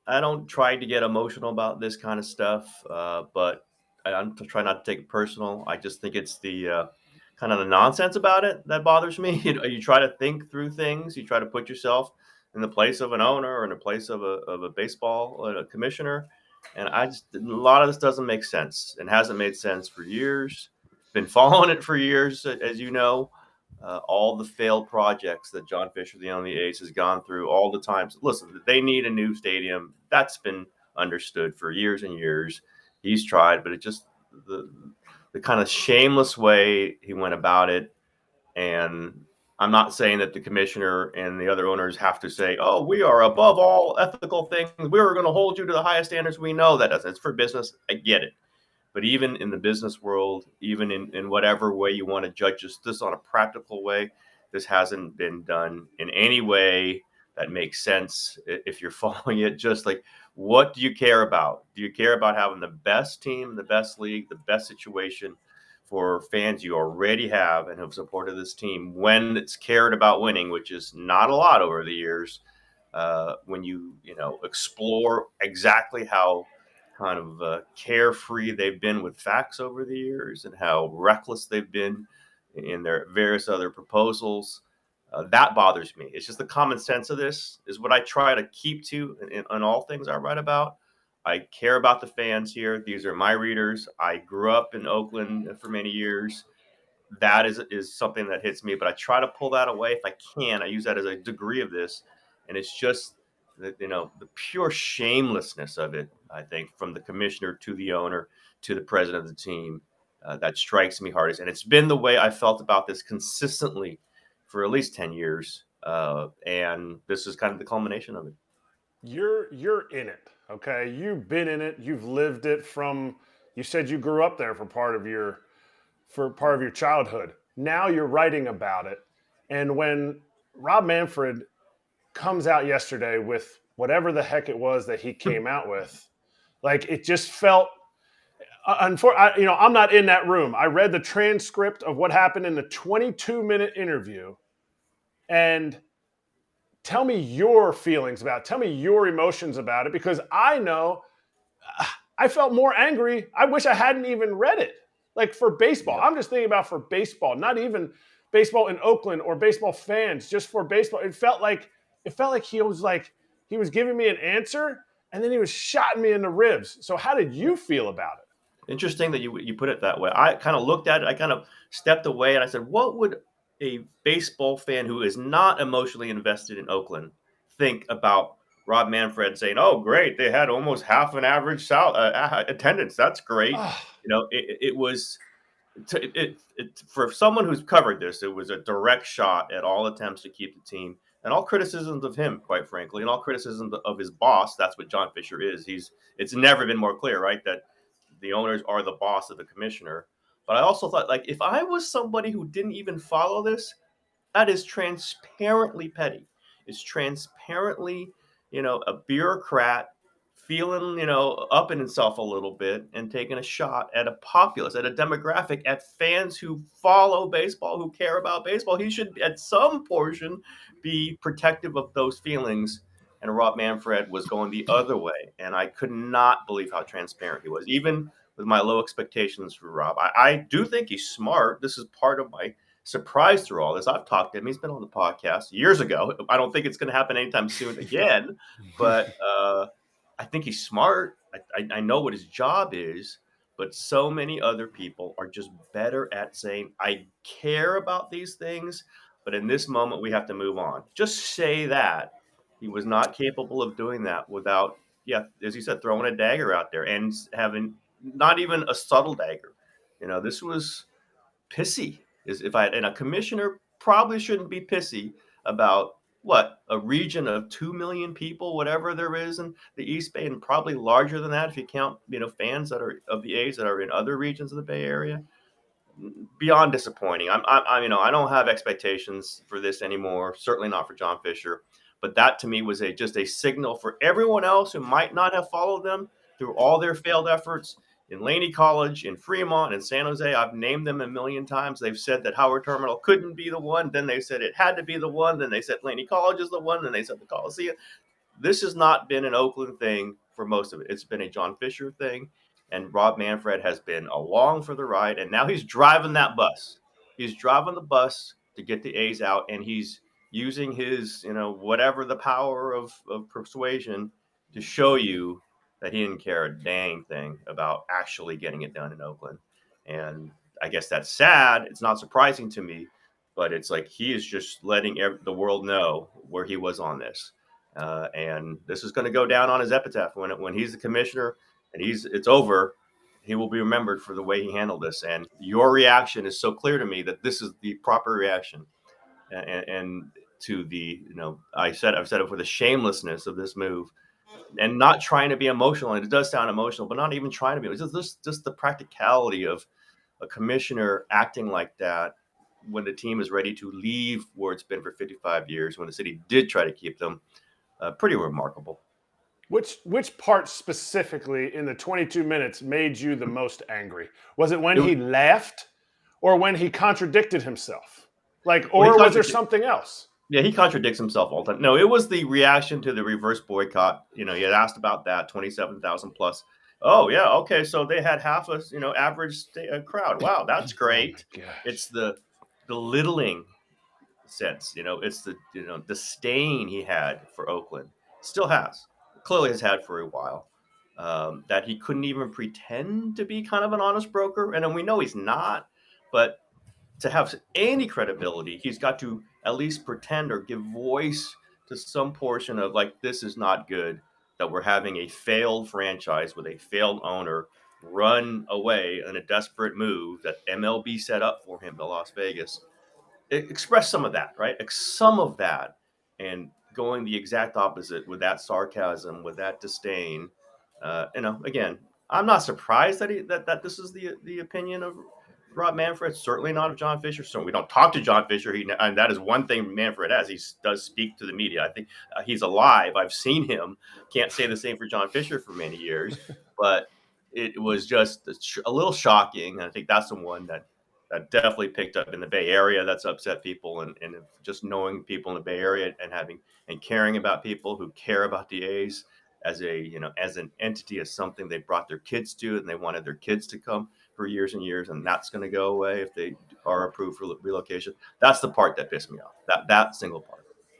I don't try to get emotional about this kind of stuff, but I'm trying not to take it personal. I just think it's the kind of the nonsense about it that bothers me. You try to think through things. You try to put yourself in the place of an owner or in the place of a baseball commissioner, and I just a lot of this doesn't make sense and hasn't made sense for years. Been following it for years, as you know, all the failed projects that John Fisher, the only ace, has gone through all the times. Listen, they need a new stadium. That's been understood for years and years. He's tried, but it just the the kind of shameless way he went about it. And I'm not saying that the commissioner and the other owners have to say, "Oh, we are above all ethical things. We're going to hold you to the highest standards." We know that it's for business. I get it. But even in the business world, even in whatever way you want to judge this on a practical way, this hasn't been done in any way that makes sense if you're following it. Just like, what do you care about? Do you care about having the best team, the best league, the best situation for fans you already have and have supported this team when it's cared about winning, which is not a lot over the years? When you explore exactly how kind of carefree they've been with facts over the years and how reckless they've been in their various other proposals. That bothers me. It's just the common sense of this is what I try to keep to in all things I write about. I care about the fans here. These are my readers. I grew up in Oakland for many years. That is something that hits me, but I try to pull that away if I can. I use that as a degree of this, and it's just the pure shamelessness of it. I think from the commissioner to the owner to the president of the team, that strikes me hardest, and it's been the way I felt about this consistently for at least 10 years, and this is kind of the culmination of it. You're in it, okay? You've been in it. You've lived it from. You said you grew up there for part of your childhood. Now you're writing about it, and when Rob Manfred comes out yesterday with whatever the heck it was that he came out with, like it just felt. I'm not in that room. I read the transcript of what happened in the 22-minute interview, and tell me your feelings about it. Tell me your emotions about it, because I know I felt more angry. I wish I hadn't even read it. Like for baseball, Yeah. I'm just thinking about for baseball, not even baseball in Oakland or baseball fans, just for baseball. It felt like he was giving me an answer and then he was shotting me in the ribs. So how did you feel about it? Interesting that you put it that way. I kind of looked at it. I kind of stepped away and I said, "What would a baseball fan who is not emotionally invested in Oakland think about Rob Manfred saying, 'Oh, great, they had almost half an average attendance. That's great.'" Oh, It was for someone who's covered this. It was a direct shot at all attempts to keep the team and all criticisms of him, quite frankly, and all criticisms of his boss. That's what John Fisher is. It's never been more clear, right? That the owners are the boss of the commissioner. But I also thought, like, if I was somebody who didn't even follow this, that is transparently petty. It's transparently, a bureaucrat feeling, up in himself a little bit and taking a shot at a populace, at a demographic, at fans who follow baseball, who care about baseball. He should, at some portion, be protective of those feelings. And Rob Manfred was going the other way. And I could not believe how transparent he was, even with my low expectations for Rob. I do think he's smart. This is part of my surprise through all this. I've talked to him. He's been on the podcast years ago. I don't think it's going to happen anytime soon again, but I think he's smart. I know what his job is, but so many other people are just better at saying, "I care about these things, but in this moment, we have to move on." Just say that. He was not capable of doing that without, yeah, as you said, throwing a dagger out there and having not even a subtle dagger. This was pissy. Is if I and a commissioner probably shouldn't be pissy about what a region of 2 million people, whatever there is in the East Bay, and probably larger than that if you count fans that are of the A's that are in other regions of the Bay Area. Beyond disappointing. I don't have expectations for this anymore. Certainly not for John Fisher. But that to me was just a signal for everyone else who might not have followed them through all their failed efforts in Laney College, in Fremont, in San Jose. I've named them a million times. They've said that Howard Terminal couldn't be the one. Then they said it had to be the one. Then they said Laney College is the one. Then they said the Coliseum. this has not been an Oakland thing for most of it. It's been a John Fisher thing, and Rob Manfred has been along for the ride, and now he's driving that bus. He's driving the bus to get the A's out, and he's using his, whatever the power of persuasion to show you that he didn't care a dang thing about actually getting it done in Oakland. And I guess that's sad. It's not surprising to me, but it's like he is just letting the world know where he was on this. And this is going to go down on his epitaph when he's the commissioner and it's over. He will be remembered for the way he handled this. And your reaction is so clear to me that this is the proper reaction. And to the, I've said it for the shamelessness of this move and not trying to be emotional. And it does sound emotional, but not even trying to be. It's just the practicality of a commissioner acting like that when the team is ready to leave where it's been for 55 years, when the city did try to keep them. Pretty remarkable. Which part specifically in the 22 minutes made you the most angry? Was it when It, he laughed or when he contradicted himself? well, Or was there something else? Yeah, he contradicts himself all the time. No, it was the reaction to the reverse boycott. He had asked about that, 27,000 plus. Oh, yeah, okay, so they had half a, average crowd. Wow, that's great. Oh my gosh. It's the belittling sense, it's the, disdain he had for Oakland. Still has. Clearly has had for a while. That he couldn't even pretend to be kind of an honest broker. And then we know he's not, but to have any credibility, he's got to at least pretend or give voice to some portion of like, this is not good, that we're having a failed franchise with a failed owner run away in a desperate move that MLB set up for him to Las Vegas. Express some of that, right? Some of that, and going the exact opposite with that sarcasm, with that disdain. Again, I'm not surprised that this is the opinion of Rob Manfred. Certainly not of John Fisher. So we don't talk to John Fisher. And that is one thing Manfred has. He does speak to the media. I think he's alive. I've seen him. Can't say the same for John Fisher for many years, but it was just a little shocking. And I think that's the one that definitely picked up in the Bay Area. That's upset people, and just knowing people in the Bay Area and caring about people who care about the A's as as an entity, as something they brought their kids to, and they wanted their kids to come for years and years, and that's going to go away if they are approved for relocation. That's the part that pissed me off. That single part.